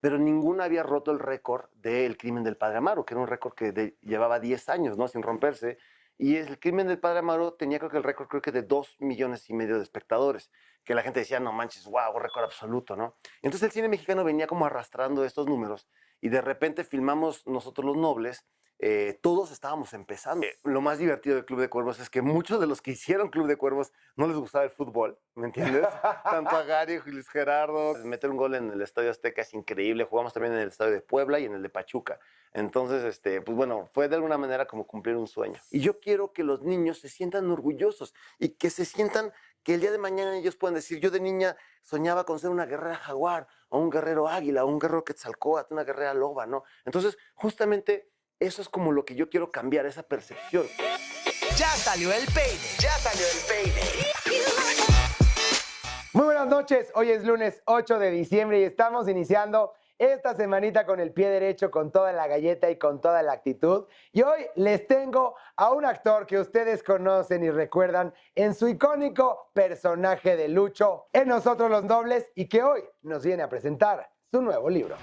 pero ninguna había roto el récord del Crimen del Padre Amaro, que era un récord que llevaba 10 años, ¿no? Sin romperse. Y el Crimen del Padre Amaro tenía creo que el récord de 2,5 millones de espectadores, que la gente decía, no manches, wow, récord absoluto, ¿no? Entonces el cine mexicano venía como arrastrando estos números y de repente filmamos nosotros Los Nobles. Todos estábamos empezando. Lo más divertido del Club de Cuervos es que muchos de los que hicieron Club de Cuervos no les gustaba el fútbol, ¿me entiendes? Tanto a Gary y Luis Gerardo. Meter un gol en el Estadio Azteca es increíble. Jugamos también en el Estadio de Puebla y en el de Pachuca. Entonces, pues bueno, fue de alguna manera como cumplir un sueño. Y yo quiero que los niños se sientan orgullosos y que se sientan que el día de mañana ellos puedan decir, yo de niña soñaba con ser una guerrera jaguar, o un guerrero águila, o un guerrero quetzalcóatl, una guerrera loba, ¿no? Entonces, justamente eso es como lo que yo quiero cambiar, esa percepción. Ya salió el peine, ya salió el peine. Muy buenas noches, hoy es lunes 8 de diciembre y estamos iniciando esta semanita con el pie derecho, con toda la galleta y con toda la actitud. Y hoy les tengo a un actor que ustedes conocen y recuerdan en su icónico personaje de Lucho en Nosotros los Nobles y que hoy nos viene a presentar su nuevo libro.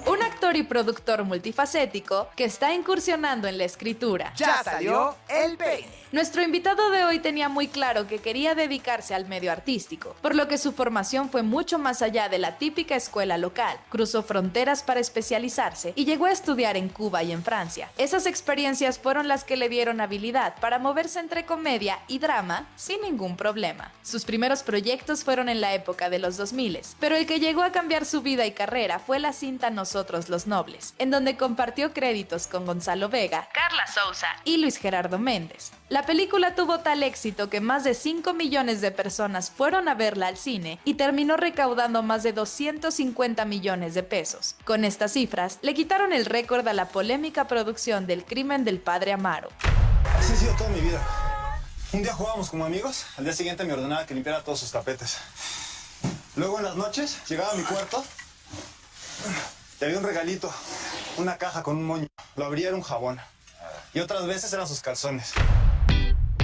Un actor y productor multifacético que está incursionando en la escritura. Ya salió el peine. Nuestro invitado de hoy tenía muy claro que quería dedicarse al medio artístico, por lo que su formación fue mucho más allá de la típica escuela local. Cruzó fronteras para especializarse y llegó a estudiar en Cuba y en Francia. Esas experiencias fueron las que le dieron habilidad para moverse entre comedia y drama sin ningún problema. Sus primeros proyectos fueron en la época de los 2000, pero el que llegó a cambiar su vida y carrera fue la cinta Nosotros los Nobles, en donde compartió créditos con Gonzalo Vega, Carla Souza y Luis Gerardo Méndez. La película tuvo tal éxito que más de 5 millones de personas fueron a verla al cine y terminó recaudando más de 250 millones de pesos. Con estas cifras, le quitaron el récord a la polémica producción del Crimen del Padre Amaro. Así ha sido toda mi vida. Un día jugábamos como amigos, al día siguiente me ordenaba que limpiara todos sus tapetes. Luego en las noches llegaba a mi cuarto y había un regalito, una caja con un moño. Lo abría, era un jabón. Y otras veces eran sus calzones.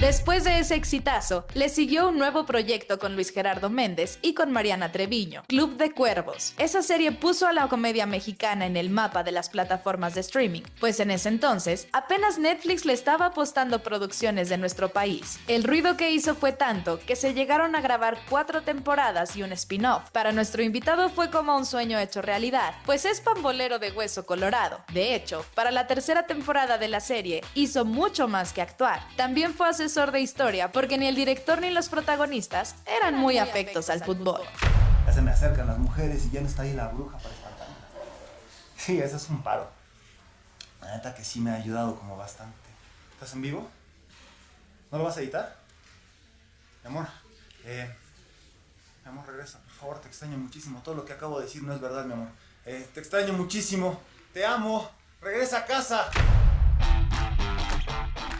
Después de ese exitazo, le siguió un nuevo proyecto con Luis Gerardo Méndez y con Mariana Treviño, Club de Cuervos. Esa serie puso a la comedia mexicana en el mapa de las plataformas de streaming, pues en ese entonces apenas Netflix le estaba apostando producciones de nuestro país. El ruido que hizo fue tanto que se llegaron a grabar 4 temporadas y un spin-off. Para nuestro invitado fue como un sueño hecho realidad, pues es pambolero de hueso colorado. De hecho, para la tercera temporada de la serie hizo mucho más que actuar. También fue asesor de historia porque ni el director ni los protagonistas eran muy afectos al fútbol. Ya se me acercan las mujeres y ya no está ahí la bruja para espantarme. Sí, ese es un paro. La neta que sí me ha ayudado como bastante. ¿Estás en vivo? ¿No lo vas a editar? Mi amor, regresa, por favor, te extraño muchísimo. Todo lo que acabo de decir no es verdad, mi amor. Te extraño muchísimo, te amo, regresa a casa.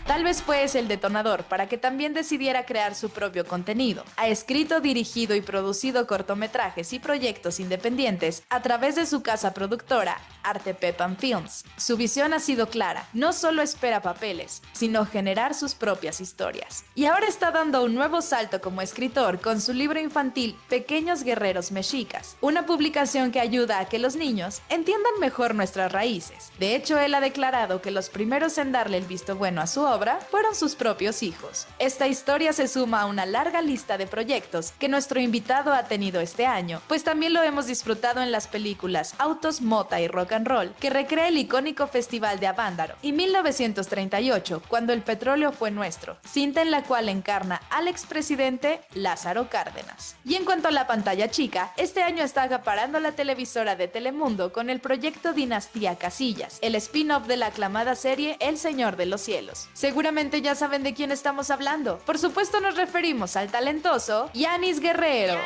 Tal vez fue ese el detonador para que también decidiera crear su propio contenido. Ha escrito, dirigido y producido cortometrajes y proyectos independientes a través de su casa productora, Arte Pepan Films. Su visión ha sido clara, no solo espera papeles, sino generar sus propias historias. Y ahora está dando un nuevo salto como escritor con su libro infantil Pequeños Guerreros Mexicas, una publicación que ayuda a que los niños entiendan mejor nuestras raíces. De hecho, él ha declarado que los primeros en darle el visto bueno a su obra fueron sus propios hijos. Esta historia se suma a una larga lista de proyectos que nuestro invitado ha tenido este año, pues también lo hemos disfrutado en las películas Autos, Mota y Rock and Roll, que recrea el icónico Festival de Avándaro, y 1938, Cuando el petróleo fue nuestro, cinta en la cual encarna al expresidente Lázaro Cárdenas. Y en cuanto a la pantalla chica, este año está acaparando la televisora de Telemundo con el proyecto Dinastía Casillas, el spin-off de la aclamada serie El Señor de los Cielos. Seguramente ya saben de quién estamos hablando. Por supuesto nos referimos al talentoso Yanis Guerrero.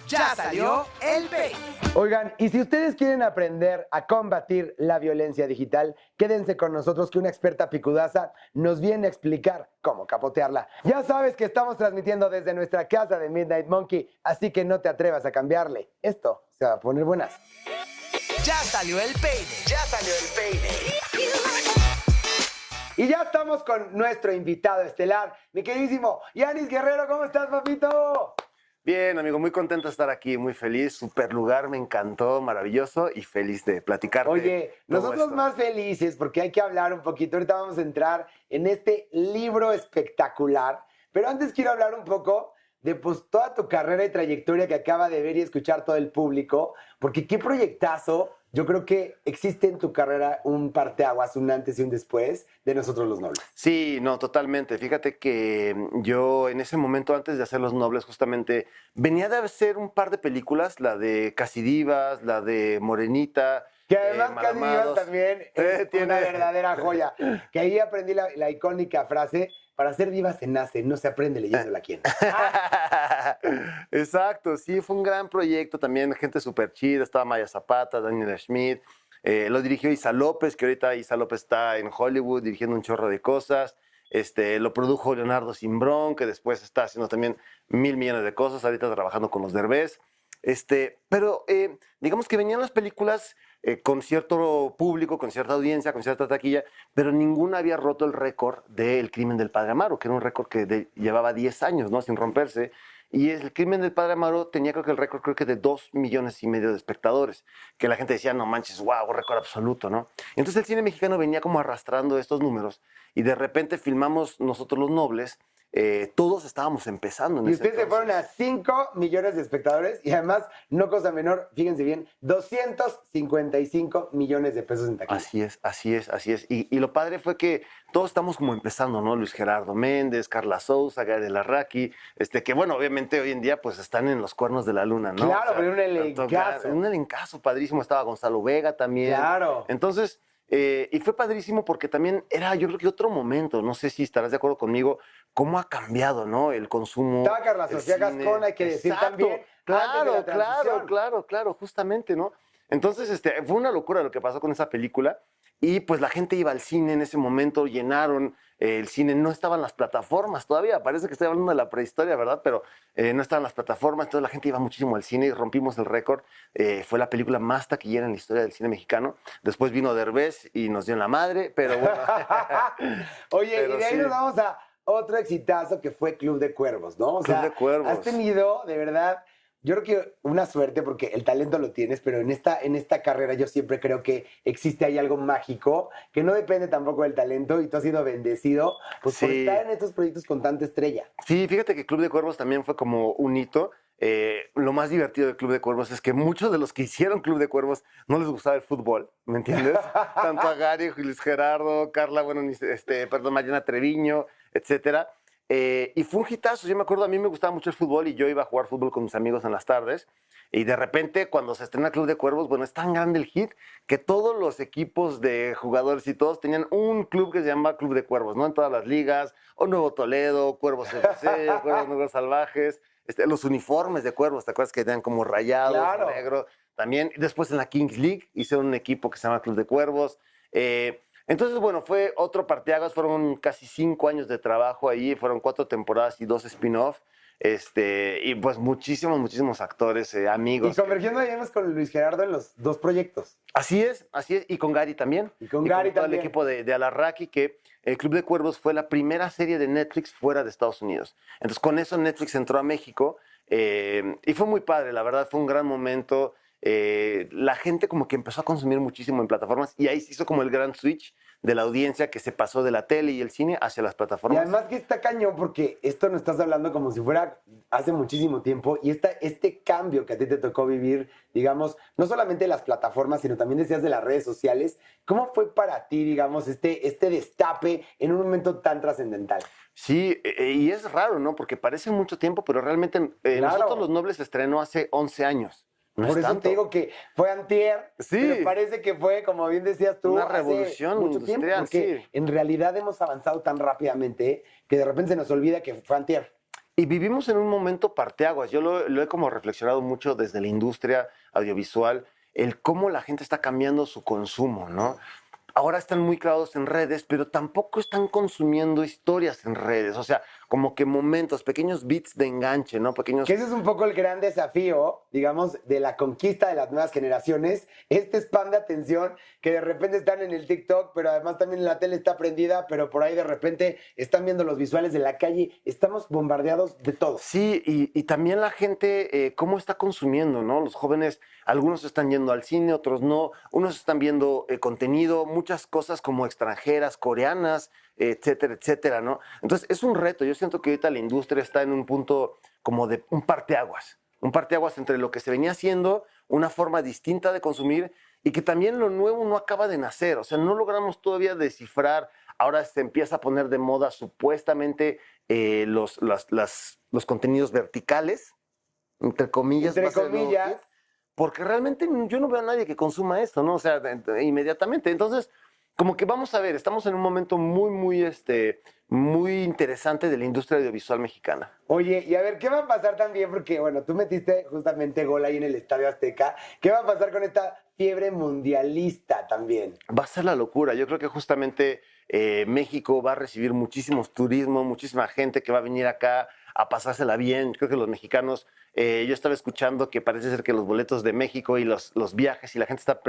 Ya salió el peine. Oigan, y si ustedes quieren aprender a combatir la violencia digital, quédense con nosotros que una experta picudaza nos viene a explicar cómo capotearla. Ya sabes que estamos transmitiendo desde nuestra casa de Midnight Monkey, así que no te atrevas a cambiarle. Esto se va a poner buenas. Ya salió el peine, ya salió el peine. Y ya estamos con nuestro invitado estelar, mi queridísimo Yanis Guerrero. ¿Cómo estás, papito? Bien, amigo, muy contento de estar aquí, muy feliz, super lugar, me encantó, maravilloso y feliz de platicarte. Oye, todo nosotros esto. más felices porque hay que hablar un poquito. Ahorita vamos a entrar en este libro espectacular, pero antes quiero hablar un poco de pues, toda tu carrera y trayectoria que acaba de ver y escuchar todo el público, porque qué proyectazo. Yo creo que existe en tu carrera un parteaguas, un antes y un después de Nosotros los Nobles. Sí, no, totalmente. Fíjate que yo en ese momento, antes de hacer Los Nobles, justamente venía de hacer un par de películas, la de Casi Divas, la de Morenita. Que además Casi Divas Malamados. también es Tiene- una verdadera joya. Que ahí aprendí la icónica frase, para ser diva se nace, no se aprende leyéndola quién. Exacto, sí, fue un gran proyecto también, gente súper chida, estaba Maya Zapata, Daniela Schmidt, lo dirigió Isa López, que ahorita Isa López está en Hollywood dirigiendo un chorro de cosas, lo produjo Leonardo Simbrón, que después está haciendo también 1,000,000,000 de cosas, ahorita trabajando con los Derbez, pero digamos que venían las películas con cierto público, con cierta audiencia, con cierta taquilla, pero ninguna había roto el récord del Crimen del Padre Amaro, que era un récord que llevaba 10 años, ¿no? Sin romperse. Y el Crimen del Padre Amaro tenía creo que el récord de 2,500,000 de espectadores, que la gente decía, no manches, wow, récord absoluto, ¿no? Entonces el cine mexicano venía como arrastrando estos números y de repente filmamos Nosotros los Nobles, todos estábamos empezando. En Y ese ustedes se entonces. fueron a 5 millones de espectadores y además, no cosa menor, fíjense bien, 255 millones de pesos en taquilla. Así es, así es, así es. Y lo padre fue que todos estamos como empezando, ¿no? Luis Gerardo Méndez, Carla Souza, Gabriel Larraqui, que bueno, obviamente hoy en día pues están en los cuernos de la luna, ¿no? Claro, pero un tanto elencazo. un elencazo padrísimo, estaba Gonzalo Vega también. Claro. Entonces, y fue padrísimo porque también era, yo creo que otro momento, no sé si estarás de acuerdo conmigo, cómo ha cambiado, ¿no? El consumo. Estaba Carla el Sofía cine. Gascón, hay que decir Exacto. también, antes de Claro, la transición. claro, justamente, ¿no? Entonces, fue una locura lo que pasó con esa película y pues la gente iba al cine en ese momento, llenaron el cine, no estaban las plataformas todavía, parece que estoy hablando de la prehistoria, ¿verdad? Pero no estaban las plataformas, entonces la gente iba muchísimo al cine y rompimos el récord. Fue la película más taquillera en la historia del cine mexicano. Después vino Derbez y nos dio en la madre, pero bueno. Oye, Pero y de ahí sí. nos vamos a otro exitazo que fue Club de Cuervos, ¿no? O Club sea, de Cuervos. has tenido, de verdad, yo creo que una suerte porque el talento lo tienes, pero en esta carrera yo siempre creo que existe ahí algo mágico que no depende tampoco del talento y tú has sido bendecido pues, por Sí. estar en estos proyectos con tanta estrella. Sí, fíjate que Club de Cuervos también fue como un hito. Lo más divertido de Club de Cuervos es que muchos de los que hicieron Club de Cuervos no les gustaba el fútbol, ¿me entiendes? Tanto a Gary, Luis Gerardo, Carla, bueno, Mariana Treviño, etcétera. Y fue un hitazo. Yo me acuerdo, a mí me gustaba mucho el fútbol y yo iba a jugar fútbol con mis amigos en las tardes. Y de repente, cuando se estrena Club de Cuervos, bueno, es tan grande el hit que todos los equipos de jugadores y todos tenían un club que se llama Club de Cuervos, ¿no? En todas las ligas, o Nuevo Toledo, Cuervos FC, Cuervos Negros Salvajes, los uniformes de Cuervos, ¿te acuerdas que eran como rayados, Claro. negro? También, y después en la Kings League hicieron un equipo que se llama Club de Cuervos. Entonces, bueno, fue otro parteaguas, fueron casi 5 años de trabajo ahí, fueron 4 temporadas y 2 spin-off, y pues muchísimos actores, amigos. Y convergiendo ahí vemos con Luis Gerardo en los dos proyectos. Así es, y con Gary también. Y con Gary todo también. el equipo de Alarraqui, que el Club de Cuervos fue la primera serie de Netflix fuera de Estados Unidos. Entonces, con eso Netflix entró a México y fue muy padre, la verdad, fue un gran momento. La gente como que empezó a consumir muchísimo en plataformas y ahí se hizo como el gran switch de la audiencia que se pasó de la tele y el cine hacia las Y plataformas. además que está cañón porque esto no estás hablando como si fuera hace muchísimo tiempo y este cambio que a ti te tocó vivir, digamos, no solamente de las plataformas, sino también decías de las redes sociales, ¿cómo fue para ti, digamos, este destape en un momento tan trascendental? Sí, y es raro, ¿no? Porque parece mucho tiempo, pero realmente Claro. Nosotros los Nobles se estrenó hace 11 años. No Por es eso tanto. te digo que fue antier, Sí. pero parece que fue, como bien decías tú, Una hace revolución mucho tiempo, industrial, porque sí. en realidad hemos avanzado tan rápidamente que de repente se nos olvida que fue antier. Y vivimos en un momento parteaguas. Yo lo he como reflexionado mucho desde la industria audiovisual, el cómo la gente está cambiando su consumo, ¿no? Ahora están muy clavados en redes, pero tampoco están consumiendo historias en redes. O sea, como que momentos, pequeños bits de enganche, ¿no? Pequeños... Que ese es un poco el gran desafío, digamos, de la conquista de las nuevas generaciones. Este spam de atención que de repente están en el TikTok, pero además también la tele está prendida, pero por ahí de repente están viendo los visuales de la calle. Estamos bombardeados de todo. Sí, y también la gente, cómo está consumiendo, ¿no? Los jóvenes, algunos están yendo al cine, otros no. Unos están viendo contenido, muchas cosas como extranjeras, coreanas, etcétera, etcétera, ¿no? Entonces, es un reto. Yo siento que ahorita la industria está en un punto como de un parteaguas. Un parteaguas entre lo que se venía haciendo, una forma distinta de consumir y que también lo nuevo no acaba de nacer. O sea, no logramos todavía descifrar. Ahora se empieza a poner de moda supuestamente los contenidos verticales, entre comillas. Entre comillas. Porque realmente yo no veo a nadie que consuma esto, ¿no? O sea, inmediatamente. Entonces, como que vamos a ver, estamos en un momento muy interesante de la industria audiovisual mexicana. Oye, y a ver, ¿qué va a pasar también? Porque, bueno, tú metiste justamente gol ahí en el Estadio Azteca. ¿Qué va a pasar con esta fiebre mundialista también? Va a ser la locura. Yo creo que justamente México va a recibir muchísimos turismo, muchísima gente que va a venir acá a pasársela bien. Creo que los mexicanos, yo estaba escuchando que parece ser que los boletos de México y los viajes y la gente está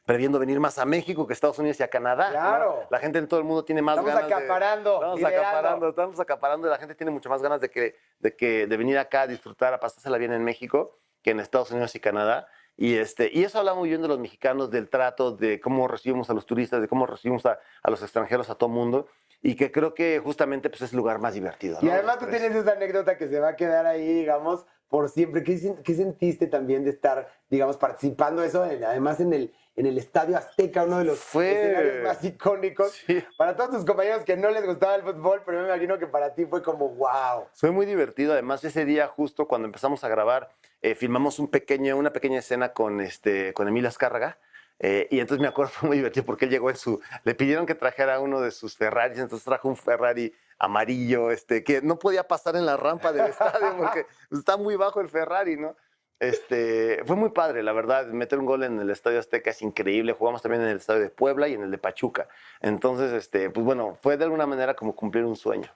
previendo venir más a México que a Estados Unidos y a Canadá. Claro. ¿No? La gente en todo el mundo tiene más Estamos ganas acaparando, estamos acaparando y la gente tiene mucho más ganas de venir acá a disfrutar, a pasársela bien en México que en Estados Unidos y Canadá. Y eso habla muy bien de los mexicanos, del trato, de cómo recibimos a los turistas, de cómo recibimos a los extranjeros, a todo mundo. Y que creo que justamente pues, es el lugar más divertido, ¿no? Y además tú tienes esa anécdota que se va a quedar ahí, digamos, por siempre. ¿Qué sentiste también de estar, digamos, participando eso, además en el Estadio Azteca, uno de los escenarios más icónicos? Sí. Para todos tus compañeros que no les gustaba el fútbol, pero me imagino que para ti fue como wow. Fue muy divertido. Además, ese día, justo cuando empezamos a grabar, filmamos una pequeña escena con Emilio Azcárraga. Y entonces me acuerdo, fue muy divertido porque él llegó le pidieron que trajera uno de sus Ferraris, entonces trajo un Ferrari amarillo, que no podía pasar en la rampa del estadio porque está muy bajo el Ferrari, ¿no? Fue muy padre, la verdad, meter un gol en el Estadio Azteca es increíble. Jugamos también en el Estadio de Puebla y en el de Pachuca. Entonces, pues bueno, fue de alguna manera como cumplir un sueño.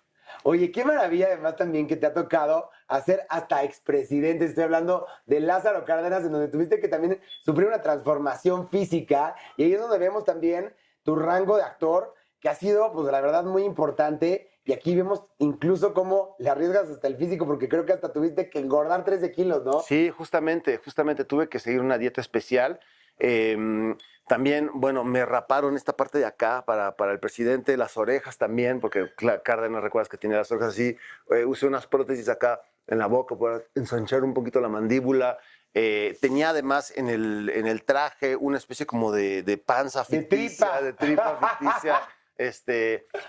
Oye, qué maravilla además también que te ha tocado hacer hasta expresidente. Estoy hablando de Lázaro Cárdenas, en donde tuviste que también sufrir una transformación física. Y ahí es donde vemos también tu rango de actor, que ha sido, pues la verdad, muy importante. Y aquí vemos incluso cómo le arriesgas hasta el físico, porque creo que hasta tuviste que engordar 13 kilos, ¿no? Sí, justamente tuve que seguir una dieta especial. También, bueno, me raparon esta parte de acá para el presidente, las orejas también, porque Cárdenas, recuerdas que tenía las orejas así. Usé unas prótesis acá en la boca para ensanchar un poquito la mandíbula. Tenía además en el traje una especie como de panza ficticia, de tripa ficticia.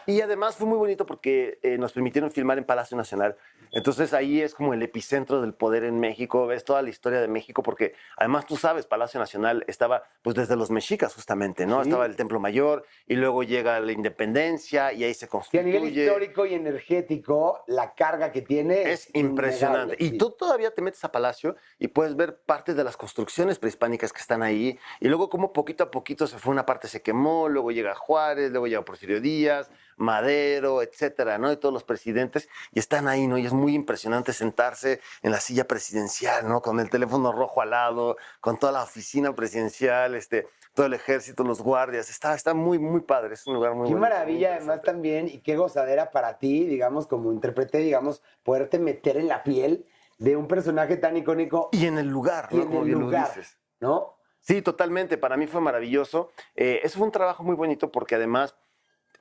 Y además fue muy bonito porque nos permitieron filmar en Palacio Nacional. Entonces ahí es como el epicentro del poder en México, ves toda la historia de México, porque además tú sabes, Palacio Nacional estaba pues desde los mexicas justamente, ¿no? Sí. Estaba el Templo Mayor y luego llega la independencia y ahí se constituye. Y a nivel histórico y energético, la carga que tiene es impresionante. Sí. Y tú todavía te metes a Palacio y puedes ver partes de las construcciones prehispánicas que están ahí y luego como poquito a poquito se fue una parte, se quemó, luego llega Juárez, luego llega Porfirio Díaz, Madero, etcétera, ¿no? Y todos los presidentes, y están ahí, ¿no? Y es muy impresionante sentarse en la silla presidencial, ¿no? Con el teléfono rojo al lado, con toda la oficina presidencial, todo el ejército, los guardias. Está muy, muy padre, es un lugar muy bonito. Qué maravilla, muy además, también, y qué gozadera para ti, digamos, como intérprete, digamos, poderte meter en la piel de un personaje tan icónico. Y en el lugar, ¿no? Como bien lo dices, ¿no? Sí, totalmente, para mí fue maravilloso. Eso fue un trabajo muy bonito porque además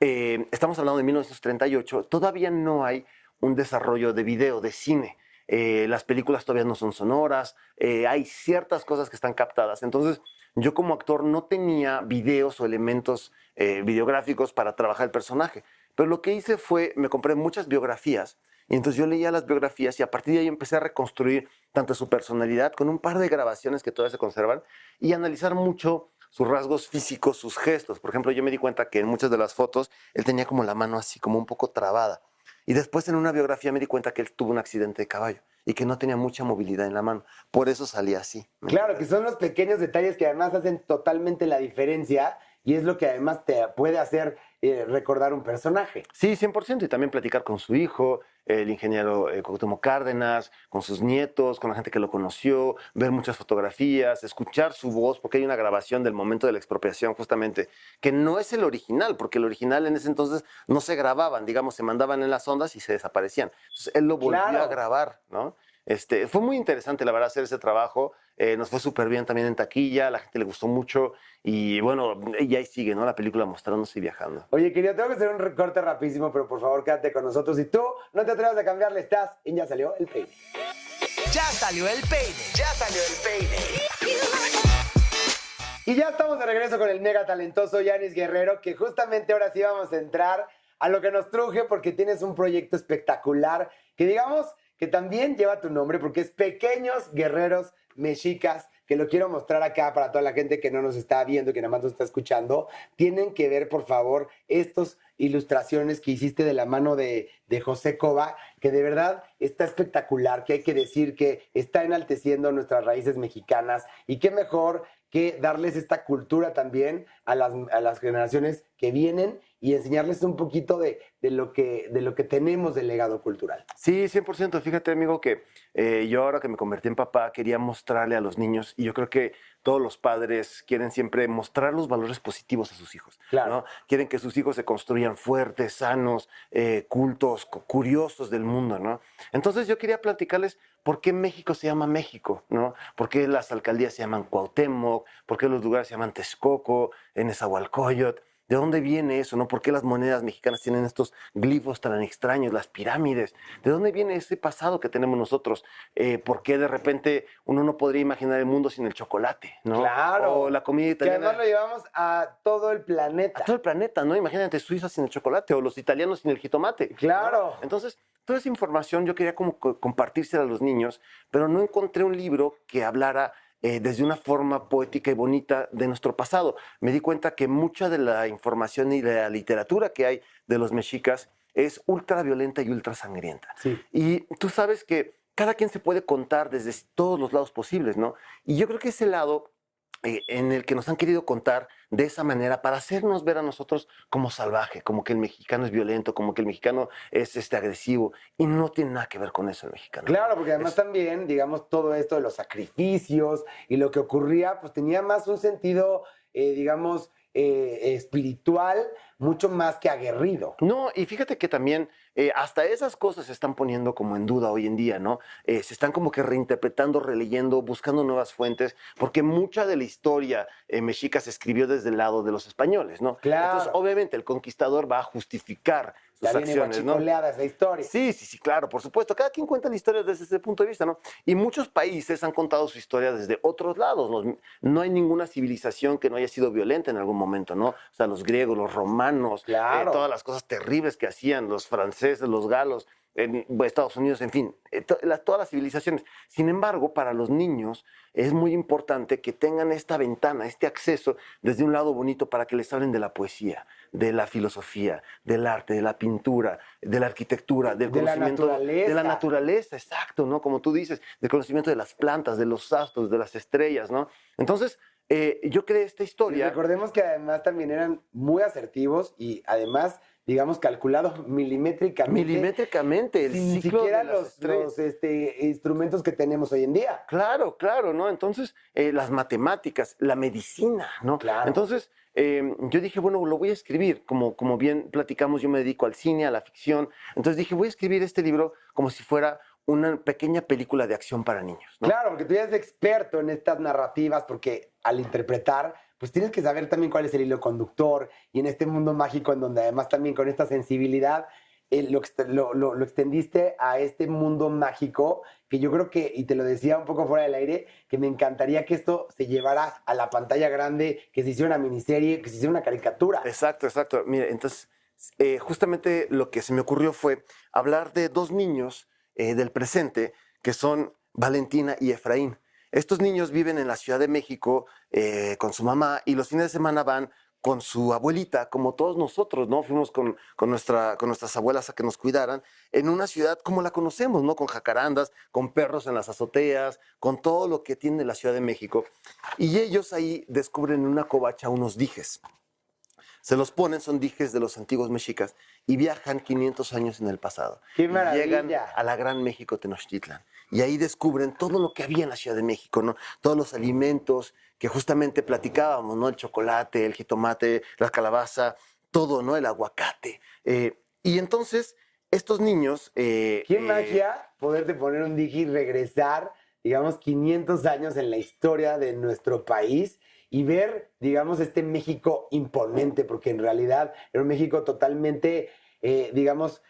estamos hablando de 1938, todavía no hay un desarrollo de video, de cine. Las películas todavía no son sonoras, hay ciertas cosas que están captadas. Entonces, yo como actor no tenía videos o elementos videográficos para trabajar el personaje. Pero lo que hice fue, me compré muchas biografías y entonces yo leía las biografías y a partir de ahí empecé a reconstruir tanto su personalidad con un par de grabaciones que todavía se conservan y analizar mucho sus rasgos físicos, sus gestos. Por ejemplo, yo me di cuenta que en muchas de las fotos él tenía como la mano así, como un poco trabada. Y después en una biografía me di cuenta que él tuvo un accidente de caballo y que no tenía mucha movilidad en la mano. Por eso salía así. Claro, que son los pequeños detalles que además hacen totalmente la diferencia y es lo que además te puede hacer recordar un personaje. Sí, 100%, y también platicar con su hijo, el ingeniero Cuauhtémoc Cárdenas, con sus nietos, con la gente que lo conoció, ver muchas fotografías, escuchar su voz, porque hay una grabación del momento de la expropiación justamente, que no es el original, porque el original en ese entonces no se grababan, digamos, se mandaban en las ondas y se desaparecían. Entonces él lo volvió a grabar, ¿no? Fue muy interesante, la verdad, hacer ese trabajo. Nos fue súper bien también en taquilla, a la gente le gustó mucho y bueno, y ahí sigue, ¿no? La película mostrándose y viajando. Oye, querido, tengo que hacer un recorte rapidísimo, pero por favor quédate con nosotros. Y tú no te atrevas a cambiarle, estás en Ya Salió el Peine. Ya salió el peine. Ya salió el peine. Y ya estamos de regreso con el mega talentoso Yanis Guerrero, que justamente ahora sí vamos a entrar a lo que nos truje, porque tienes un proyecto espectacular que digamos que también lleva tu nombre, porque es Pequeños Guerreros Mexicas, que lo quiero mostrar acá para toda la gente que no nos está viendo, que nada más nos está escuchando. Tienen que ver, por favor, estas ilustraciones que hiciste de la mano de José Cova, que de verdad está espectacular, que hay que decir que está enalteciendo nuestras raíces mexicanas, y qué mejor que darles esta cultura también a las generaciones que vienen y enseñarles un poquito de lo que tenemos del legado cultural. Sí, 100%. Fíjate, amigo, que yo ahora que me convertí en papá quería mostrarle a los niños, y yo creo que todos los padres quieren siempre mostrar los valores positivos a sus hijos. Claro. ¿No? Quieren que sus hijos se construyan fuertes, sanos, cultos, curiosos del mundo, ¿no? Entonces yo quería platicarles por qué México se llama México, ¿no? Por qué las alcaldías se llaman Cuauhtémoc, por qué los lugares se llaman Texcoco, Nezahualcóyotl. ¿De dónde viene eso, no? ¿Por qué las monedas mexicanas tienen estos glifos tan extraños, las pirámides? ¿De dónde viene ese pasado que tenemos nosotros? ¿Por qué de repente uno no podría imaginar el mundo sin el chocolate, no? Claro. O la comida Que italiana. además lo llevamos a todo el planeta. A todo el planeta, ¿no? Imagínate Suiza sin el chocolate o los italianos sin el jitomate. Claro. ¿No? Entonces, toda esa información yo quería como compartírsela a los niños, pero no encontré un libro que hablara desde una forma poética y bonita de nuestro pasado. Me di cuenta que mucha de la información y de la literatura que hay de los mexicas es ultra violenta y ultra sangrienta. Sí. Y tú sabes que cada quien se puede contar desde todos los lados posibles, ¿no? Y yo creo que ese lado en el que nos han querido contar de esa manera para hacernos ver a nosotros como salvaje, como que el mexicano es violento, como que el mexicano es agresivo, y no tiene nada que ver con eso el mexicano. Claro, porque además también, digamos, todo esto de los sacrificios y lo que ocurría, pues tenía más un sentido, digamos, espiritual, mucho más que aguerrido. No, y fíjate que también hasta esas cosas se están poniendo como en duda hoy en día, ¿no? Se están como que reinterpretando, releyendo, buscando nuevas fuentes, porque mucha de la historia mexica se escribió desde el lado de los españoles, ¿no? Claro. Entonces, obviamente, el conquistador va a justificar sus Ya viene acciones, ¿no? guachicoleada esa historia. Sí, claro, por supuesto. Cada quien cuenta la historia desde ese punto de vista, ¿no? Y muchos países han contado su historia desde otros lados. No hay ninguna civilización que no haya sido violenta en algún momento, ¿no? O sea, los griegos, los romanos, Claro. todas las cosas terribles que hacían, los franceses, los galos, en Estados Unidos, en fin, todas las civilizaciones. Sin embargo, para los niños es muy importante que tengan esta ventana, este acceso desde un lado bonito para que les hablen de la poesía, de la filosofía, del arte, de la pintura, de la arquitectura, del De la conocimiento naturaleza. de la naturaleza, exacto, ¿no? Como tú dices, del conocimiento de las plantas, de los astros, de las estrellas, ¿no? Entonces, yo creé esta Y historia. recordemos que además también eran muy asertivos y además, digamos, calculados Milimétricamente, el sin ciclo siquiera de las estrellas. los instrumentos que tenemos hoy en día. Claro, ¿no? Entonces, las matemáticas, la medicina, ¿no? Claro. Entonces, yo dije, bueno, lo voy a escribir. Como bien platicamos, yo me dedico al cine, a la ficción. Entonces dije, voy a escribir este libro como si fuera una pequeña película de acción para niños, ¿no? Claro, porque tú ya eres experto en estas narrativas, porque al interpretar, pues tienes que saber también cuál es el hilo conductor, y en este mundo mágico en donde además también con esta sensibilidad lo extendiste a este mundo mágico, que yo creo que, y te lo decía un poco fuera del aire, que me encantaría que esto se llevara a la pantalla grande, que se hiciera una miniserie, que se hiciera una caricatura. Exacto. Mire, entonces, justamente lo que se me ocurrió fue hablar de dos niños del presente, que son Valentina y Efraín. Estos niños viven en la Ciudad de México con su mamá, y los fines de semana van con su abuelita, como todos nosotros, ¿no? Fuimos con nuestras abuelas a que nos cuidaran, en una ciudad como la conocemos, ¿no? Con jacarandas, con perros en las azoteas, con todo lo que tiene la Ciudad de México. Y ellos ahí descubren en una covacha unos dijes. se los ponen, son dijes de los antiguos mexicas, y viajan 500 años en el pasado. ¡Qué Y maravilla! llegan a la Gran México Tenochtitlan. Y ahí descubren todo lo que había en la Ciudad de México, ¿no? Todos los alimentos que justamente platicábamos, ¿no? El chocolate, el jitomate, la calabaza, todo, ¿no? El aguacate. Y entonces, estos niños... ¡Qué magia poderte poner un dije y regresar, digamos, 500 años en la historia de nuestro país y ver, digamos, este México imponente, porque en realidad era un México totalmente, digamos,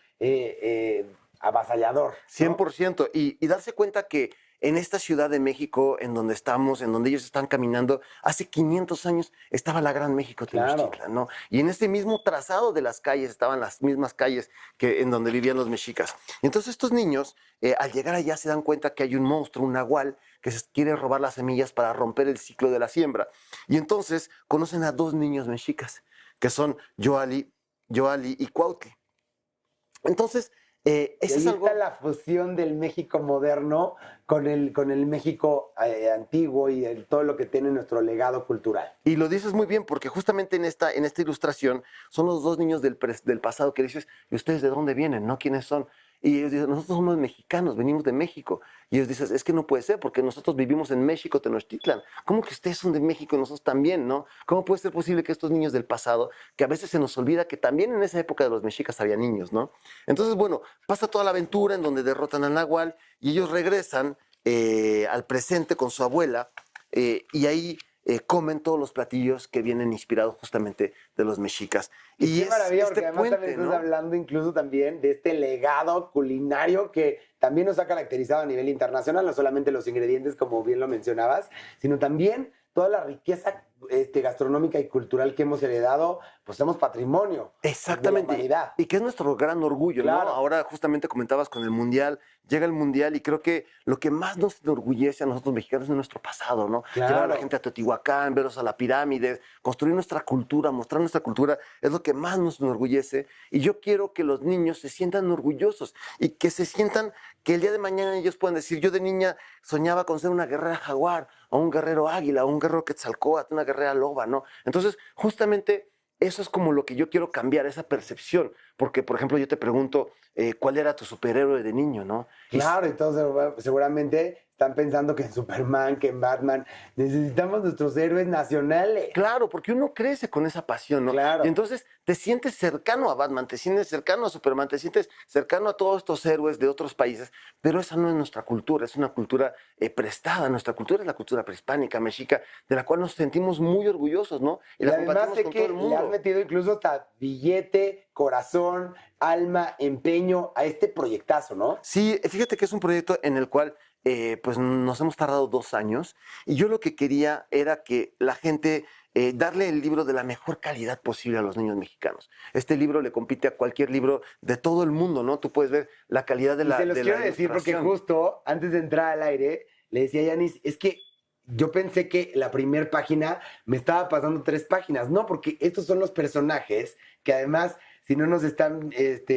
avasallador, ¿no? 100%. Y darse cuenta que en esta Ciudad de México, en donde estamos, en donde ellos están caminando, hace 500 años estaba la Gran México Tenochtitlan, ¿no? Y en este mismo trazado de las calles estaban las mismas calles que en donde vivían los mexicas. Y entonces estos niños, al llegar allá, se dan cuenta que hay un monstruo, un nahual, que se quiere robar las semillas para romper el ciclo de la siembra. Y entonces conocen a dos niños mexicas, que son Yoali y Cuautli. Entonces, Y ese ahí es algo... está la fusión del México moderno con el México antiguo y todo lo que tiene nuestro legado cultural. Y lo dices muy bien, porque justamente en esta ilustración son los dos niños del pasado que dices, ¿y ustedes de dónde vienen? ¿No? ¿Quiénes son? Y ellos dicen, nosotros somos mexicanos, venimos de México. Y ellos dicen, es que no puede ser, porque nosotros vivimos en México, Tenochtitlan. ¿Cómo que ustedes son de México y nosotros también, no? ¿Cómo puede ser posible que estos niños del pasado, que a veces se nos olvida que también en esa época de los mexicas había niños, ¿no? Entonces, bueno, pasa toda la aventura en donde derrotan al nahual y ellos regresan al presente con su abuela y ahí comen todos los platillos que vienen inspirados justamente de los mexicas. Y qué maravilla, porque además también estás hablando incluso también de este legado culinario que también nos ha caracterizado a nivel internacional, no solamente los ingredientes, como bien lo mencionabas, sino también toda la riqueza gastronómica y cultural que hemos heredado, pues somos patrimonio. Exactamente. De la humanidad. Y que es nuestro gran orgullo, Claro. ¿no? Ahora justamente comentabas con el Mundial, llega el Mundial y creo que lo que más nos enorgullece a nosotros mexicanos es nuestro pasado, ¿no? Claro. Llevar a la gente a Teotihuacán, verlos a la pirámide, construir nuestra cultura, mostrar nuestra cultura, es lo que más nos enorgullece. Y yo quiero que los niños se sientan orgullosos y que se sientan que el día de mañana ellos puedan decir, yo de niña soñaba con ser una guerrera jaguar, o un guerrero águila, o un guerrero quetzalcóatl, una guerrera loba, ¿no? Entonces, justamente eso es como lo que yo quiero cambiar, esa percepción. Porque, por ejemplo, yo te pregunto, ¿cuál era tu superhéroe de niño, no? Claro, y todos seguramente están pensando que en Superman, que en Batman, necesitamos nuestros héroes nacionales. Claro, porque uno crece con esa pasión, ¿no? Claro. Y entonces te sientes cercano a Batman, te sientes cercano a Superman, te sientes cercano a todos estos héroes de otros países, pero esa no es nuestra cultura, es una cultura prestada. Nuestra cultura es la cultura prehispánica, mexica, de la cual nos sentimos muy orgullosos, ¿no? Y la además compartimos sé con que todo el le has mundo. metido incluso hasta billete, corazón, alma, empeño a este proyectazo, ¿no? Sí, fíjate que es un proyecto en el cual pues nos hemos tardado 2 años y yo lo que quería era que la gente, darle el libro de la mejor calidad posible a los niños mexicanos. Este libro le compite a cualquier libro de todo el mundo, ¿no? Tú puedes ver la calidad de Y la se los de quiero la decir porque ilustración. justo antes de entrar al aire, le decía a Yanis, es que yo pensé que la primera página me estaba pasando 3 páginas. No, porque estos son los personajes que además, si no nos están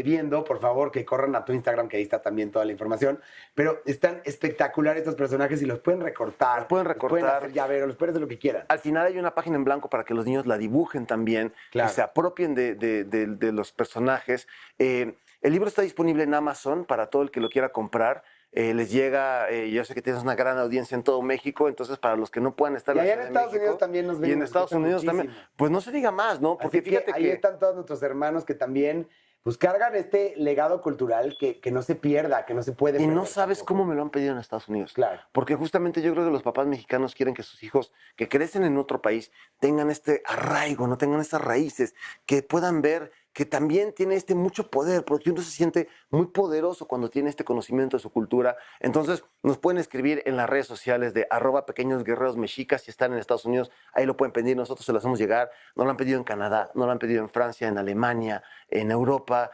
viendo, por favor, que corran a tu Instagram, que ahí está también toda la información. Pero están espectaculares estos personajes y los pueden recortar. Los pueden los recortar. pueden hacer llaveros, los pueden hacer lo que quieran. Al final hay una página en blanco para que los niños la dibujen también, Claro. que se apropien de los personajes. El libro está disponible en Amazon para todo el que lo quiera comprar. Les llega, yo sé que tienes una gran audiencia en todo México, entonces para los que no puedan estar Y en la allá en Ciudad de Estados Unidos México, también nos ven. y en nos Estados escuchan Unidos también, muchísimo. pues no se diga más, ¿no? Porque Así fíjate que ahí que están todos nuestros hermanos que también pues cargan este legado cultural que no se pierda, que no se puede y no perder sabes tampoco. cómo me lo han pedido en Estados Unidos. Claro. Porque justamente yo creo que los papás mexicanos quieren que sus hijos que crecen en otro país tengan este arraigo, no tengan estas raíces, que puedan ver que también tiene mucho poder, porque uno se siente muy poderoso cuando tiene este conocimiento de su cultura. Entonces, nos pueden escribir en las redes sociales de @pequeñosguerrerosmexicas si están en Estados Unidos, ahí lo pueden pedir, nosotros se lo hacemos llegar. Nos lo han pedido en Canadá, nos lo han pedido en Francia, en Alemania, en Europa,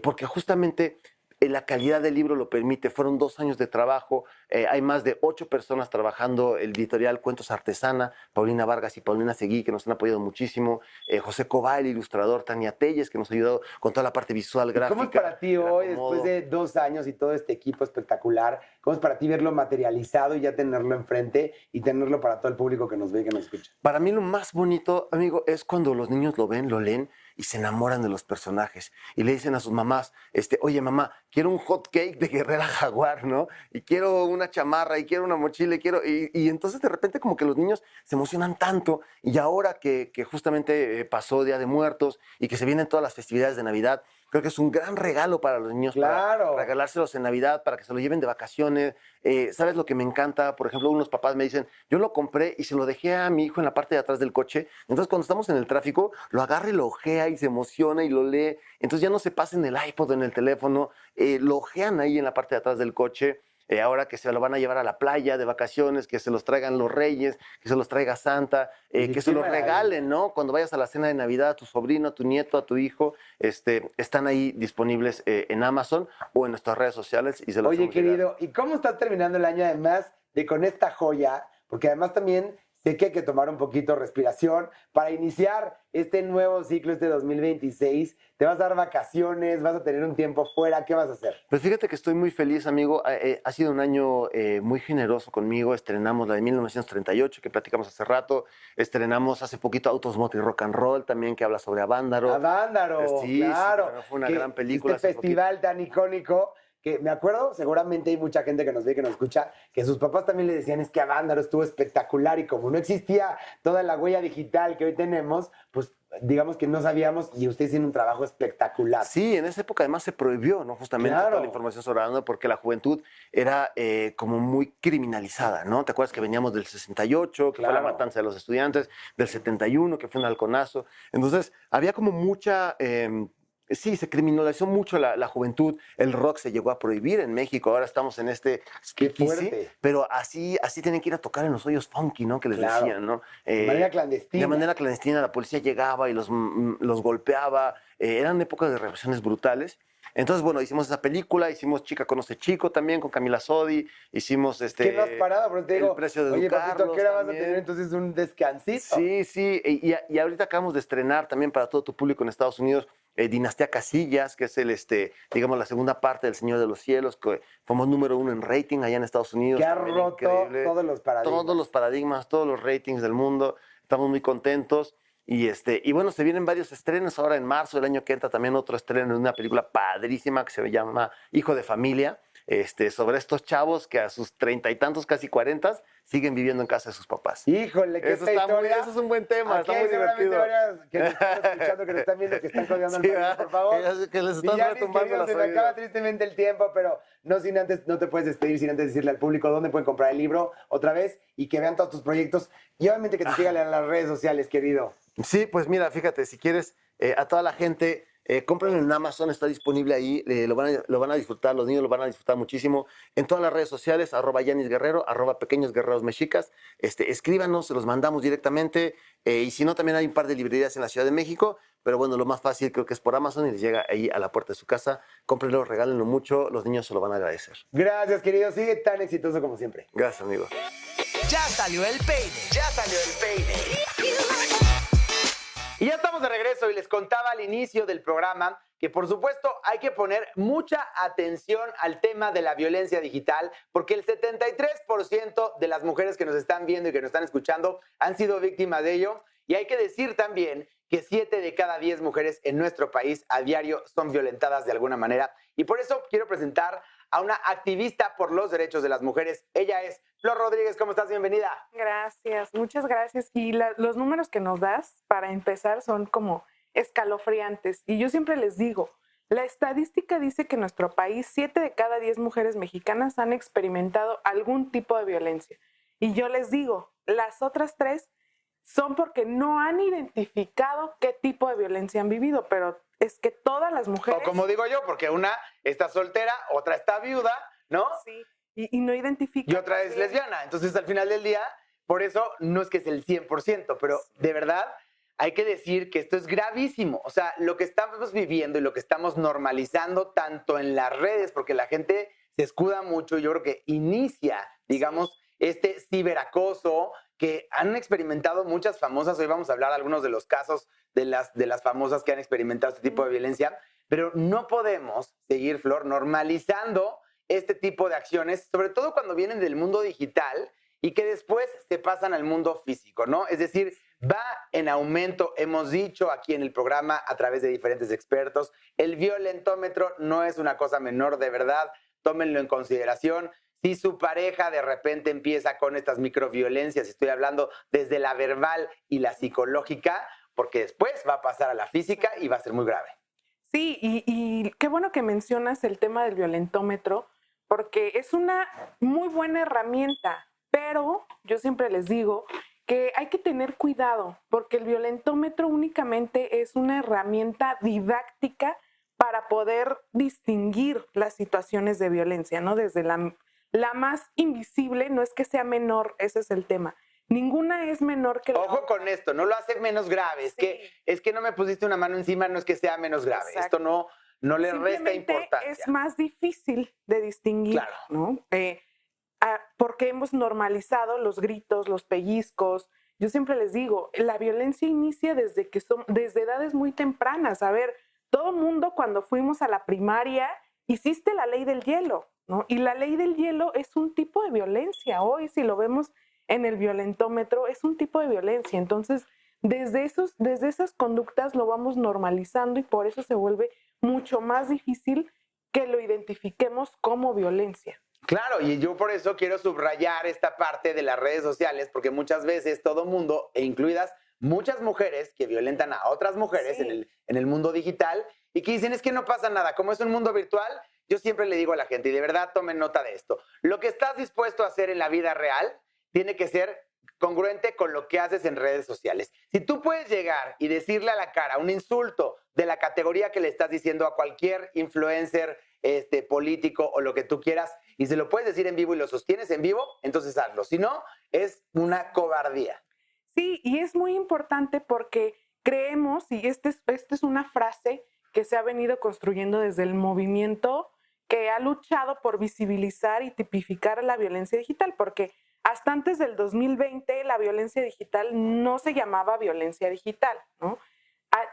porque justamente la calidad del libro lo permite. Fueron 2 años de trabajo. Hay más de 8 personas trabajando el editorial Cuentos Artesana, Paulina Vargas y Paulina Seguí, que nos han apoyado muchísimo. José Cobá, el ilustrador, Tania Telles, que nos ha ayudado con toda la parte visual, gráfica. ¿Cómo es para ti hoy, después de 2 años y todo este equipo espectacular, cómo es para ti verlo materializado y ya tenerlo enfrente y tenerlo para todo el público que nos ve y que nos escucha? Para mí lo más bonito, amigo, es cuando los niños lo ven, lo leen y se enamoran de los personajes. Y le dicen a sus mamás, oye, mamá, quiero un hot cake de Guerrera Jaguar, ¿no? Y quiero una chamarra, y quiero una mochila, y quiero... Y entonces de repente como que los niños se emocionan tanto. Y ahora que justamente pasó Día de Muertos y que se vienen todas las festividades de Navidad, creo que es un gran regalo para los niños, Claro. para regalárselos en Navidad, para que se lo lleven de vacaciones. ¿Sabes lo que me encanta? Por ejemplo, unos papás me dicen, yo lo compré y se lo dejé a mi hijo en la parte de atrás del coche. Entonces, cuando estamos en el tráfico, lo agarra y lo ojea y se emociona y lo lee. Entonces, ya no se pasa en el iPod o en el teléfono. Lo ojean ahí en la parte de atrás del coche. Ahora que se lo van a llevar a la playa de vacaciones, que se los traigan los reyes, que se los traiga Santa, que se los regalen, ¿no? Cuando vayas a la cena de Navidad a tu sobrino, a tu nieto, a tu hijo, están ahí disponibles en Amazon o en nuestras redes sociales. Y se los Oye, hacemos llegar. querido, ¿y cómo estás terminando el año además de con esta joya? Porque además también sé que hay que tomar un poquito de respiración para iniciar este nuevo ciclo, este 2026. Te vas a dar vacaciones, vas a tener un tiempo fuera. ¿Qué vas a hacer? Pues fíjate que estoy muy feliz, amigo. Ha sido un año muy generoso conmigo. Estrenamos la de 1938, que platicamos hace rato. Estrenamos hace poquito Autos, Moto y Rock and Roll, también, que habla sobre Avándaro. Avándaro, Sí, claro. sí, fue una gran película. Este hace festival tan icónico que me acuerdo, seguramente hay mucha gente que nos ve y que nos escucha, que sus papás también le decían, es que Avándaro estuvo espectacular y como no existía toda la huella digital que hoy tenemos, pues digamos que no sabíamos y ustedes hicieron un trabajo espectacular. Sí, en esa época además se prohibió, ¿no? Justamente Claro. toda la información sobre Avándaro porque la juventud era como muy criminalizada, ¿no? ¿Te acuerdas que veníamos del 68, que fue la Claro. matanza de los estudiantes, del 71, que fue un halconazo? Entonces, había como mucha... sí, se criminalizó mucho la juventud. El rock se llegó a prohibir en México. Ahora estamos en este Qué speakeasy, fuerte. pero así tienen que ir a tocar en los hoyos funky, ¿no? Que les Claro. decían, ¿no? De manera clandestina. De manera clandestina, la policía llegaba y los golpeaba. Eran épocas de represiones brutales. Entonces, bueno, hicimos esa película, hicimos Chica Conoce Chico también con Camila Sodi, hicimos ¿Qué no has parado? Pero te digo, El Precio de oye, papito, ¿a Educarlos qué hora vas a también. tener entonces un descansito? Sí, sí, y ahorita acabamos de estrenar también para todo tu público en Estados Unidos Dinastía Casillas, que es digamos, la segunda parte del Señor de los Cielos, que fuimos número 1 en rating allá en Estados Unidos. Que ha también roto increíble. todos los paradigmas. Todos los paradigmas, todos los ratings del mundo. Estamos muy contentos. Y bueno, se vienen varios estrenos ahora en marzo del año que entra, también otro estreno de una película padrísima que se llama Hijo de Familia, sobre estos chavos que a sus 30 y tantos, casi 40, siguen viviendo en casa de sus papás. Híjole, qué Eso está muy- historia. eso es un buen tema, Aquí está muy hay seguramente divertido. varias que nos están escuchando, que nos están viendo, que están colgando Sí, el ¿verdad? por favor. Que les están Villanis, retumbando querido, las se me acaba oídas. tristemente el tiempo, pero no sin antes, no te puedes despedir sin antes decirle al público dónde pueden comprar el libro otra vez y que vean todos tus proyectos y obviamente que te sigan en las redes sociales, querido. Sí, pues mira, fíjate, si quieres, a toda la gente, cómprenlo en Amazon, está disponible ahí, lo van a disfrutar, los niños lo van a disfrutar muchísimo. En todas las redes sociales, @Yanis Guerrero, @Pequeños Guerreros Mexicas, escríbanos, se los mandamos directamente, y si no, también hay un par de librerías en la Ciudad de México, pero bueno, lo más fácil creo que es por Amazon y les llega ahí a la puerta de su casa. Cómprenlo, regálenlo mucho, los niños se lo van a agradecer. Gracias, querido. Sigue tan exitoso como siempre. Gracias, amigo. Ya salió el peine. Ya salió el peine. Y ya estamos de regreso y les contaba al inicio del programa que por supuesto hay que poner mucha atención al tema de la violencia digital porque el 73% de las mujeres que nos están viendo y que nos están escuchando han sido víctimas de ello y hay que decir también que 7 de cada 10 mujeres en nuestro país a diario son violentadas de alguna manera y por eso quiero presentar a una activista por los derechos de las mujeres. Ella es Flor Rodríguez. ¿Cómo estás? Bienvenida. Gracias, muchas gracias. Y los números que nos das, para empezar, son como escalofriantes. Y yo siempre les digo, la estadística dice que en nuestro país 7 de cada 10 mujeres mexicanas han experimentado algún tipo de violencia. Y yo les digo, las otras 3 son porque no han identificado qué tipo de violencia han vivido, pero es que todas las mujeres... O como digo yo, porque una está soltera, otra está viuda, ¿no? Sí, y no identifican... Y otra es lesbiana. Entonces, al final del día, por eso no es que es el 100%, pero de verdad hay que decir que esto es gravísimo. O sea, lo que estamos viviendo y lo que estamos normalizando tanto en las redes, porque la gente se escuda mucho, yo creo que inicia, digamos, este ciberacoso que han experimentado muchas famosas. Hoy vamos a hablar de algunos de los casos de las famosas que han experimentado este tipo de violencia, pero no podemos seguir, Flor, normalizando este tipo de acciones, sobre todo cuando vienen del mundo digital y que después se pasan al mundo físico, ¿no? Es decir, va en aumento, hemos dicho aquí en el programa a través de diferentes expertos, el violentómetro no es una cosa menor, de verdad, tómenlo en consideración. Si su pareja de repente empieza con estas microviolencias, estoy hablando desde la verbal y la psicológica, porque después va a pasar a la física y va a ser muy grave. Sí, y qué bueno que mencionas el tema del violentómetro, porque es una muy buena herramienta, pero yo siempre les digo que hay que tener cuidado, porque el violentómetro únicamente es una herramienta didáctica para poder distinguir las situaciones de violencia, ¿no? Desde la más invisible, no es que sea menor, ese es el tema. Ninguna es menor que la Ojo otra. con esto, no lo hace menos grave. Sí. Es que no me pusiste una mano encima, no es que sea menos grave. Exacto. Esto no le resta Simplemente importancia. es más difícil de distinguir, Claro. ¿no? Porque hemos normalizado los gritos, los pellizcos. Yo siempre les digo, la violencia inicia desde edades muy tempranas. A ver, todo mundo cuando fuimos a la primaria hiciste la ley del hielo, ¿no? Y la ley del hielo es un tipo de violencia. Hoy, si lo vemos en el violentómetro, es un tipo de violencia. Entonces, desde esas conductas lo vamos normalizando y por eso se vuelve mucho más difícil que lo identifiquemos como violencia. Claro, y yo por eso quiero subrayar esta parte de las redes sociales, porque muchas veces todo mundo, e incluidas muchas mujeres que violentan a otras mujeres Sí. en el mundo digital y que dicen es que no pasa nada, como es un mundo virtual, yo siempre le digo a la gente, y de verdad tomen nota de esto, lo que estás dispuesto a hacer en la vida real tiene que ser congruente con lo que haces en redes sociales. Si tú puedes llegar y decirle a la cara un insulto de la categoría que le estás diciendo a cualquier influencer, político o lo que tú quieras, y se lo puedes decir en vivo y lo sostienes en vivo, entonces hazlo. Si no, es una cobardía. Sí, y es muy importante porque creemos, y esta es una frase que se ha venido construyendo desde el movimiento que ha luchado por visibilizar y tipificar la violencia digital, porque hasta antes del 2020 la violencia digital no se llamaba violencia digital, ¿no?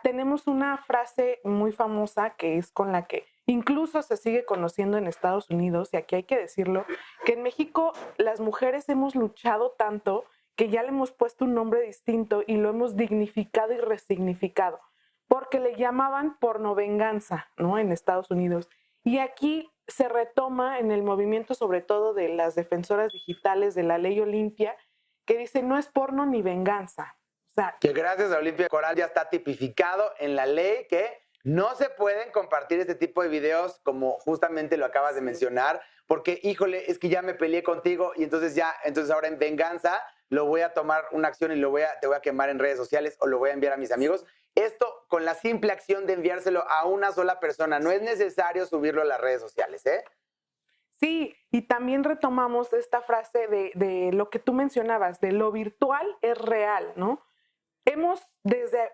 Tenemos una frase muy famosa que es con la que incluso se sigue conociendo en Estados Unidos, y aquí hay que decirlo, que en México las mujeres hemos luchado tanto que ya le hemos puesto un nombre distinto y lo hemos dignificado y resignificado, porque le llamaban pornovenganza, ¿no? En Estados Unidos. Y aquí se retoma en el movimiento, sobre todo de las defensoras digitales de la ley Olimpia, que dice no es porno ni venganza. O sea, Que gracias a Olimpia Coral ya está tipificado en la ley que no se pueden compartir este tipo de videos como justamente lo acabas de mencionar, porque híjole, es que ya me peleé contigo y entonces ahora en venganza lo voy a tomar una acción y te voy a quemar en redes sociales o lo voy a enviar a mis amigos. Esto con la simple acción de enviárselo a una sola persona, no es necesario subirlo a las redes sociales, ¿eh? sí, y también retomamos esta frase de lo que tú mencionabas, de lo virtual es real, ¿no?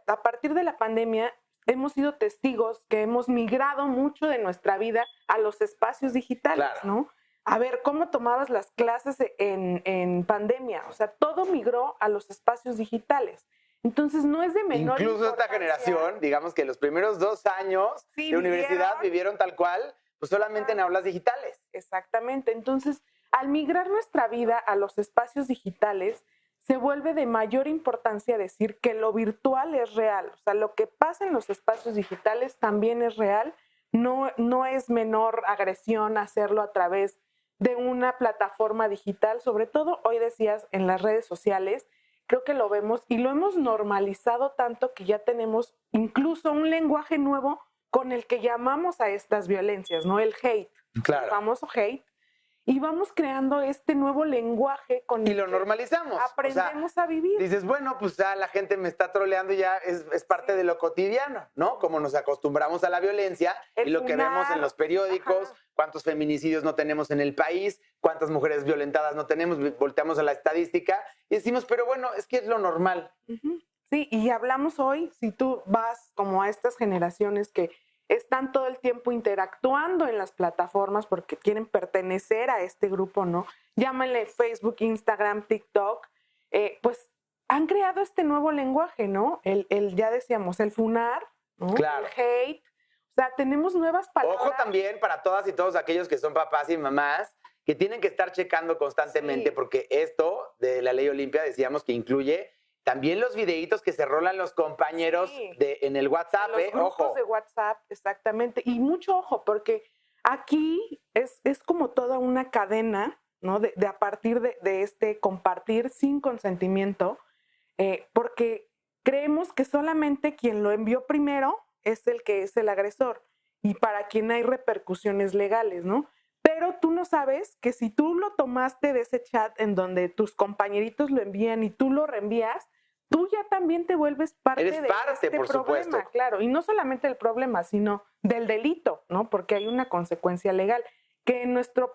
A partir de la pandemia, hemos sido testigos que hemos migrado mucho de nuestra vida a los espacios digitales, Claro. ¿no? A ver, ¿cómo tomabas las clases en pandemia? O sea, todo migró a los espacios digitales. Entonces, no es de menor Incluso esta importancia. generación, digamos que los primeros 2 años Sí, de universidad vivieron tal cual, pues solamente en aulas digitales. Exactamente. Entonces, al migrar nuestra vida a los espacios digitales, se vuelve de mayor importancia decir que lo virtual es real. O sea, lo que pasa en los espacios digitales también es real. No es menor agresión hacerlo a través de una plataforma digital, sobre todo hoy decías en las redes sociales. Creo que lo vemos y lo hemos normalizado tanto que ya tenemos incluso un lenguaje nuevo con el que llamamos a estas violencias, ¿no? El hate, Claro. el famoso hate. Y vamos creando este nuevo lenguaje con Y el lo que normalizamos. aprendemos a vivir. Dices, bueno, pues ya la gente me está troleando y ya es parte de lo cotidiano, ¿no? Como nos acostumbramos a la violencia El y lo que funar, vemos en los periódicos, ajá. cuántos feminicidios no tenemos en el país, cuántas mujeres violentadas no tenemos, volteamos a la estadística y decimos, pero bueno, es que es lo normal. Ujú. Sí, y hablamos hoy, si tú vas como a estas generaciones que están todo el tiempo interactuando en las plataformas porque quieren pertenecer a este grupo, ¿no? Llámenle Facebook, Instagram, TikTok, pues han creado este nuevo lenguaje, ¿no? Ya decíamos, el funar, ¿no? Claro. El hate. O sea, tenemos nuevas palabras. Ojo también para todas y todos aquellos que son papás y mamás que tienen que estar checando constantemente Sí. porque esto de la ley Olimpia decíamos que incluye también los videitos que se rolan los compañeros Sí. en el WhatsApp, Los grupos ojo. de WhatsApp, exactamente. Y mucho ojo, porque aquí es como toda una cadena, ¿no? De a partir de este compartir sin consentimiento, porque creemos que solamente quien lo envió primero es el que es el agresor y para quien hay repercusiones legales, ¿no? Pero tú no sabes que si tú lo tomaste de ese chat en donde tus compañeritos lo envían y tú lo reenvías, tú ya también te vuelves parte Eres de parte, este por problema, supuesto. claro. Y no solamente el problema, sino del delito, ¿no? Porque hay una consecuencia legal que en nuestro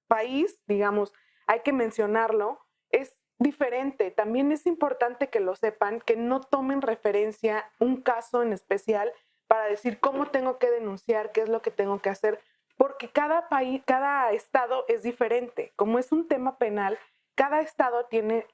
país, digamos, hay que mencionarlo, es diferente. También es importante que lo sepan, que no tomen referencia un caso en especial para decir cómo tengo que denunciar, qué es lo que tengo que hacer, porque cada país, cada estado es diferente. Como es un tema penal, cada estado tiene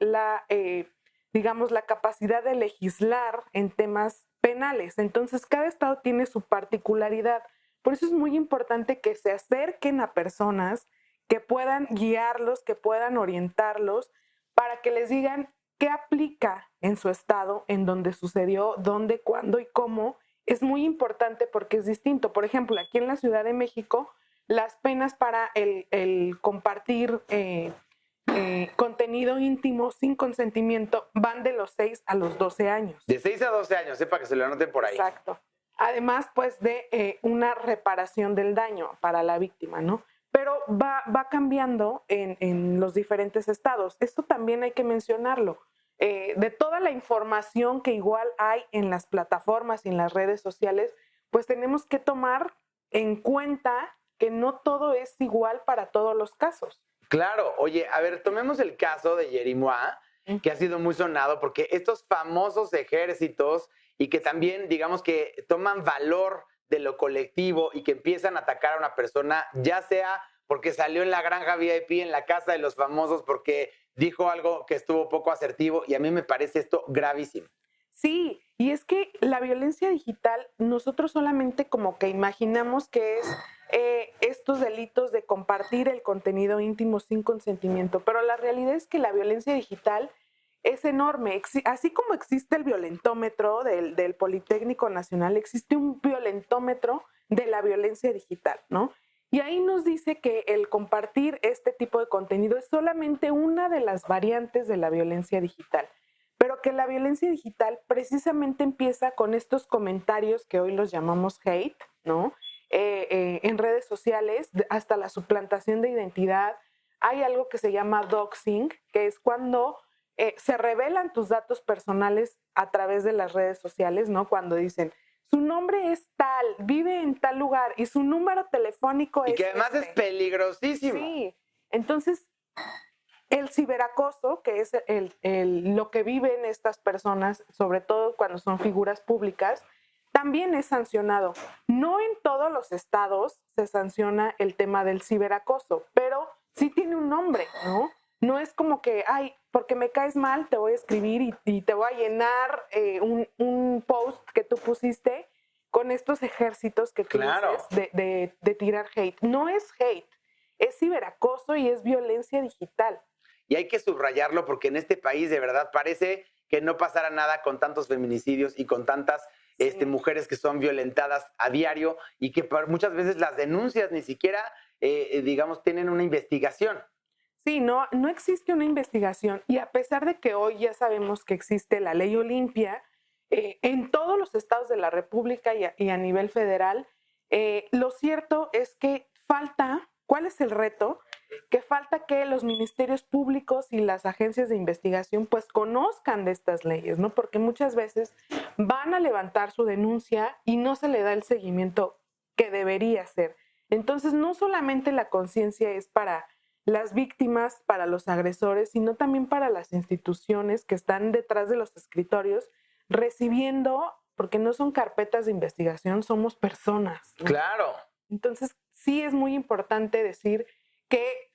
digamos, la capacidad de legislar en temas penales. Entonces, cada estado tiene su particularidad. Por eso es muy importante que se acerquen a personas que puedan guiarlos, que puedan orientarlos, para que les digan qué aplica en su estado, en donde sucedió, dónde, cuándo y cómo. Es muy importante porque es distinto. Por ejemplo, aquí en la Ciudad de México, las penas para el compartir contenido íntimo sin consentimiento van de los 6 a los 12 años. De 6 a 12 años, sepa que se lo anoten por ahí. Exacto. Además, pues, de una reparación del daño para la víctima, ¿no? Pero va cambiando en los diferentes estados. Esto también hay que mencionarlo. De toda la información que igual hay en las plataformas y en las redes sociales, pues tenemos que tomar en cuenta que no todo es igual para todos los casos. Claro, oye, a ver, tomemos el caso de Yerimoa, que ha sido muy sonado porque estos famosos ejércitos y que también, digamos que toman valor de lo colectivo y que empiezan a atacar a una persona, ya sea porque salió en la granja VIP, en la casa de los famosos, porque dijo algo que estuvo poco asertivo, y a mí me parece esto gravísimo. Sí, y es que la violencia digital, nosotros solamente como que imaginamos que es estos delitos de compartir el contenido íntimo sin consentimiento, pero la realidad es que la violencia digital es enorme. Así como existe el violentómetro del Politécnico Nacional, existe un violentómetro de la violencia digital, ¿no? Y ahí nos dice que el compartir este tipo de contenido es solamente una de las variantes de la violencia digital, pero que la violencia digital precisamente empieza con estos comentarios que hoy los llamamos hate, ¿no? En redes sociales, hasta la suplantación de identidad. Hay algo que se llama doxing, que es cuando se revelan tus datos personales a través de las redes sociales, ¿no? Cuando dicen, su nombre es tal, vive en tal lugar y su número telefónico es Y que además es peligrosísimo. Sí, entonces el ciberacoso, que es lo que viven estas personas, sobre todo cuando son figuras públicas, también es sancionado. No en todos los estados se sanciona el tema del ciberacoso, pero sí tiene un nombre, ¿no? No es como que, ay, porque me caes mal, te voy a escribir y te voy a llenar un post que tú pusiste con estos ejércitos que tú dices de tirar hate. No es hate, es ciberacoso y es violencia digital. Y hay que subrayarlo porque en este país de verdad parece que no pasara nada con tantos feminicidios y con tantas mujeres que son violentadas a diario y que muchas veces las denuncias ni siquiera, digamos, tienen una investigación. Sí, no existe una investigación y a pesar de que hoy ya sabemos que existe la ley Olimpia, en todos los estados de la República y a nivel federal, lo cierto es que falta, ¿cuál es el reto? Que falta que los ministerios públicos y las agencias de investigación pues conozcan de estas leyes, ¿no? Porque muchas veces van a levantar su denuncia y no se le da el seguimiento que debería ser. Entonces, no solamente la conciencia es para las víctimas, para los agresores, sino también para las instituciones que están detrás de los escritorios recibiendo, porque no son carpetas de investigación, somos personas, ¿no? Claro. Entonces, sí es muy importante decir que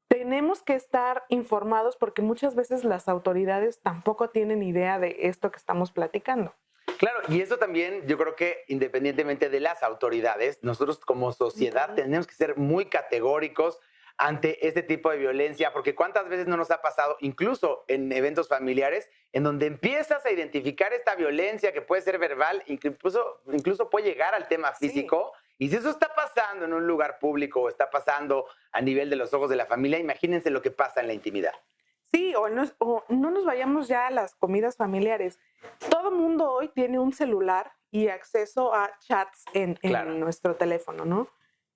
tenemos que estar informados porque muchas veces las autoridades tampoco tienen idea de esto que estamos platicando. Claro, y eso también yo creo que independientemente de las autoridades, nosotros como sociedad tenemos que ser muy categóricos ante este tipo de violencia, porque cuántas veces no nos ha pasado, incluso en eventos familiares, en donde empiezas a identificar esta violencia que puede ser verbal, incluso puede llegar al tema físico, y si eso está pasando en un lugar público o está pasando a nivel de los ojos de la familia, imagínense lo que pasa en la intimidad. Sí, o no nos vayamos ya a las comidas familiares. Todo mundo hoy tiene un celular y acceso a chats en nuestro teléfono, ¿no?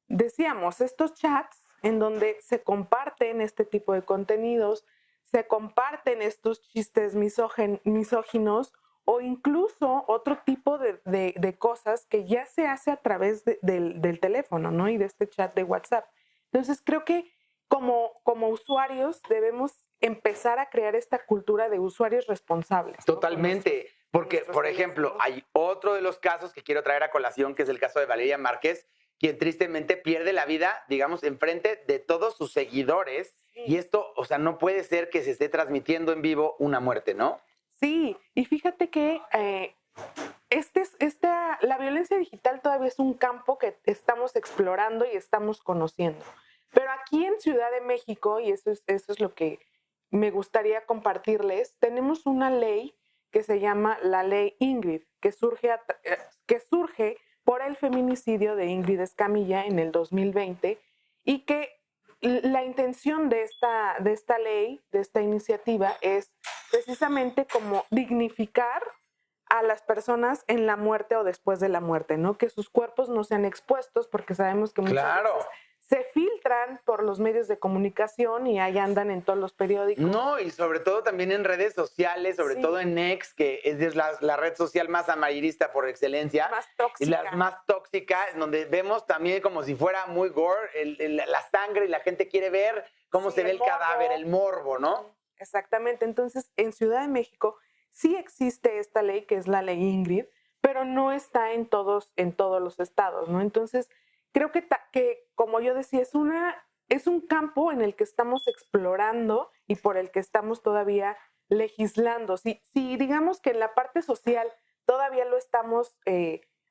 Decíamos, estos chats en donde se comparten este tipo de contenidos, se comparten estos chistes misóginos o incluso otro tipo de cosas que ya se hace a través del teléfono, ¿no? Y de este chat de WhatsApp. Entonces, creo que como usuarios debemos empezar a crear esta cultura de usuarios responsables, ¿no? Totalmente, porque, por ejemplo, hay otro de los casos que quiero traer a colación, que es el caso de Valeria Márquez, quien tristemente pierde la vida, digamos, enfrente de todos sus seguidores. Sí. Y esto, o sea, no puede ser que se esté transmitiendo en vivo una muerte, ¿no? Sí, y fíjate que la violencia digital todavía es un campo que estamos explorando y estamos conociendo. Pero aquí en Ciudad de México, y eso es lo que me gustaría compartirles, tenemos una ley que se llama la Ley Ingrid, que surge por el feminicidio de Ingrid Escamilla en el 2020, y que la intención de esta ley, de esta iniciativa, es precisamente como dignificar a las personas en la muerte o después de la muerte, ¿no? Que sus cuerpos no sean expuestos, porque sabemos que muchas veces se filtran por los medios de comunicación y ahí andan en todos los periódicos. No, y sobre todo también en redes sociales, sobre todo en X, que es la red social más amarillista por excelencia. Más tóxica. Y las más tóxicas, donde vemos también como si fuera muy gore, la sangre, y la gente quiere ver cómo se ve el cadáver, el morbo, ¿no? Exactamente. Entonces, en Ciudad de México sí existe esta ley, que es la Ley Ingrid, pero no está en todos los estados, ¿no? Entonces, creo que como yo decía, es un campo en el que estamos explorando y por el que estamos todavía legislando. Si digamos que en la parte social todavía lo estamos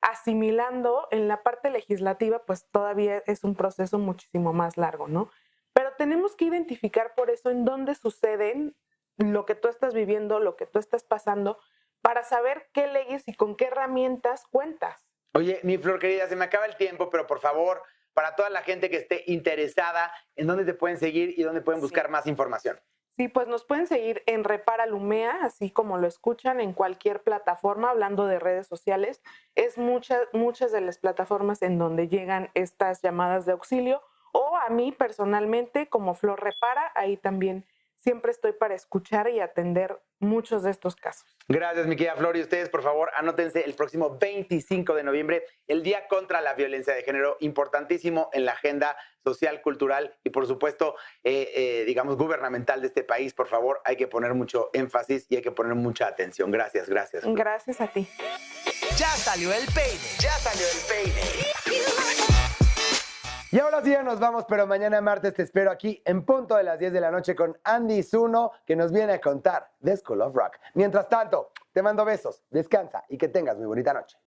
asimilando, en la parte legislativa pues todavía es un proceso muchísimo más largo, ¿no? Pero tenemos que identificar por eso en dónde suceden lo que tú estás viviendo, lo que tú estás pasando, para saber qué leyes y con qué herramientas cuentas. Oye, mi Flor querida, se me acaba el tiempo, pero por favor, para toda la gente que esté interesada, ¿en dónde te pueden seguir y dónde pueden buscar más información? Sí, pues nos pueden seguir en Repara Lumea, así como lo escuchan, en cualquier plataforma, hablando de redes sociales. Es muchas de las plataformas en donde llegan estas llamadas de auxilio, o a mí personalmente como Flor Repara, ahí también siempre estoy para escuchar y atender muchos de estos casos. Gracias, mi querida Flor. Y ustedes, por favor, anótense el próximo 25 de noviembre, el Día contra la Violencia de Género, importantísimo en la agenda social, cultural y, por supuesto, digamos, gubernamental de este país. Por favor, hay que poner mucho énfasis y hay que poner mucha atención. Gracias, gracias. Gracias a ti. Ya salió el peine, ya salió el peine. Y ahora sí ya nos vamos, pero mañana martes te espero aquí en punto de las 10 de la noche con Andy Zuno, que nos viene a contar The School of Rock. Mientras tanto, te mando besos, descansa y que tengas muy bonita noche.